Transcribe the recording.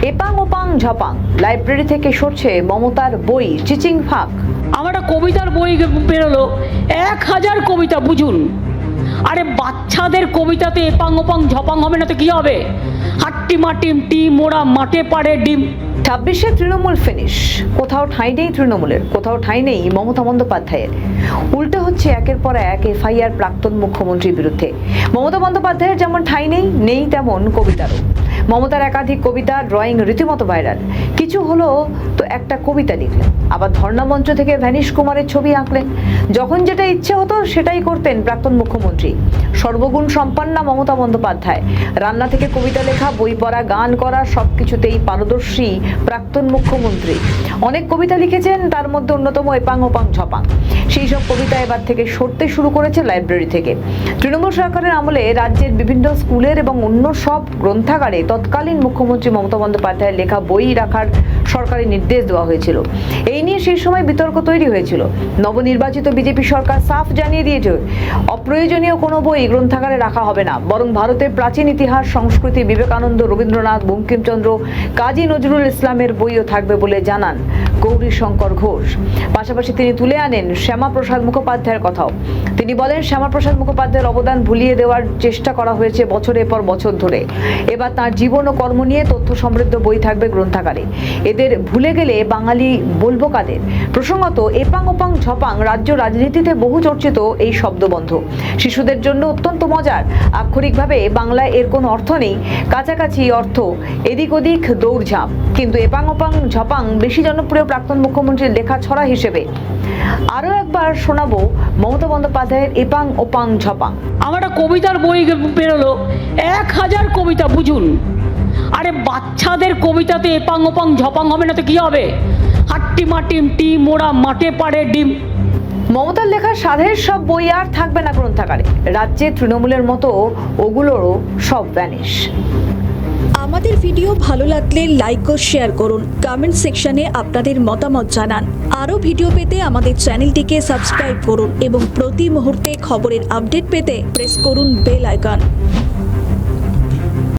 এপাং ওপাং ঝপাং library থেকে সরছে মমতার বই চিচিং ফাঁক। আমার একটা কবিতার বই বেরোলো, 1000 কবিতা, বুঝুন। আরে বাচ্চাদের কবিতাতে এপাং ওপাং ঝপাং হবে না তো কি হবে? হাট্টি মাটিম টি মোড়া মাঠে পাড়ে ডিম। 26-এ তৃণমূল ফিনিশ। কোথাও ঠাঁই নেই তৃণমূলের, কোথাও ঠাঁই নেই মমতা বন্দ্যোপাধ্যায়ের। উল্টে হচ্ছে একের পর এক এফআইআর প্রাক্তন মুখ্যমন্ত্রীর বিরুদ্ধে। মমতা বন্দ্যোপাধ্যায়ের যেমন ঠাঁই নেই তেমন কবিতারও। মমতার একাধিক কবিতা ড্রয়িং রীতিমতো ভাইরাল। কিছু হলো তো একটা কবিতা লিখলেন, আবার ধর্ণা মঞ্চ থেকে ভ্যানিশ কুমারের ছবি আঁকলেন। যখন যেটা ইচ্ছে হতো সেটাই করতেন প্রাক্তন মুখ্যমন্ত্রী। সর্বগুণ সম্পন্না মমতা বন্দ্যোপাধ্যায়। রান্না থেকে কবিতা লেখা, বই পড়া, গান করা সবকিছুতেই পারদর্শী প্রাক্তন মুখ্যমন্ত্রী। অনেক কবিতা লিখেছেন, তার মধ্যে অন্যতম এপাং ওপাং ঝপাং। সেই সব কবিতা এবার থেকে সরতে শুরু করেছে লাইব্রেরি থেকে। তৃণমূল সরকারের আমলে রাজ্যের বিভিন্ন স্কুলের এবং অন্য সব গ্রন্থাগারে তৎকালীন মুখ্যমন্ত্রী মমতা বন্দ্যোপাধ্যায়ের লেখা বই রাখার সরকারি নির্দেশ দেওয়া হয়েছিল। এই নিয়ে সেই সময় বিতর্ক তৈরি হয়েছিল। নবনির্বাচিত বিজেপি সরকার সাফ জানিয়ে দিয়েছে, অপ্রয়োজনীয় কোনো বই গ্রন্থাগারে রাখা হবে না, বরং ভারতের প্রাচীন ইতিহাস, সংস্কৃতি, বিবেকানন্দ, রবীন্দ্রনাথ, বঙ্কিমচন্দ্র, কাজী নজরুল ইসলামের বইও থাকবে বলে জানান গৌরীশঙ্কর ঘোষ। পাশাপাশি তিনি তুলে আনেন শ্যামাপ্রসাদ মুখোপাধ্যায়ের কথাও। তিনি বলেন, শ্যামাপ্রসাদ মুখোপাধ্যায়ের অবদান ভুলিয়ে দেওয়ার চেষ্টা করা হয়েছে বছরের পর বছর ধরে। এবার তার জীবন ও কর্ম নিয়ে তথ্য সমৃদ্ধ বই থাকবে গ্রন্থাগারে। এদের ভুলে গেলে বাঙালি বলবো কাদের? প্রসঙ্গত, এপাং ওপাং ঝপাং রাজ্য রাজনীতিতে বহু চর্চিত এই শব্দবন্ধ। শিশুদের জন্য অত্যন্ত মজার। আক্ষরিকভাবে বাংলায় এর কোনো অর্থ নেই, কাছাকাছি অর্থ, এদিক ওদিক দৌড়ঝাঁপ। কিন্তু এপাং ওপাং ঝপাং বেশি জনপ্রিয় প্রাক্তন মুখ্যমন্ত্রীর লেখা ছড়া হিসেবে। আরও একবার শোনাবো মমতা বন্দ্যোপাধ্যায়ের এপাং ওপাং ঝপাং। আমার একটা কবিতার বই বেরোলো, 1000 কবিতা, বুঝুন। আরে বাচ্চাদের কবিতাতে এপাং ওপাং ঝপাং হবে না তো কি হবে? হাট্টি মাটিম টি মোড়া মাঠে পাড়ে ডিম। মমতার লেখা সাধের সব বই আর থাকবে না গ্রন্থাগারে। রাজ্যে তৃণমূলের মতো ওগুলোরও সব ভ্যানিশ। আমাদের ভিডিও ভালো লাগলে লাইক ও শেয়ার করুন, কমেন্ট সেকশনে আপনাদের মতামত জানান। আরও ভিডিও পেতে আমাদের চ্যানেলটিকে সাবস্ক্রাইব করুন এবং প্রতি মুহূর্তে খবরের আপডেট পেতে প্রেস করুন বেল আইকন।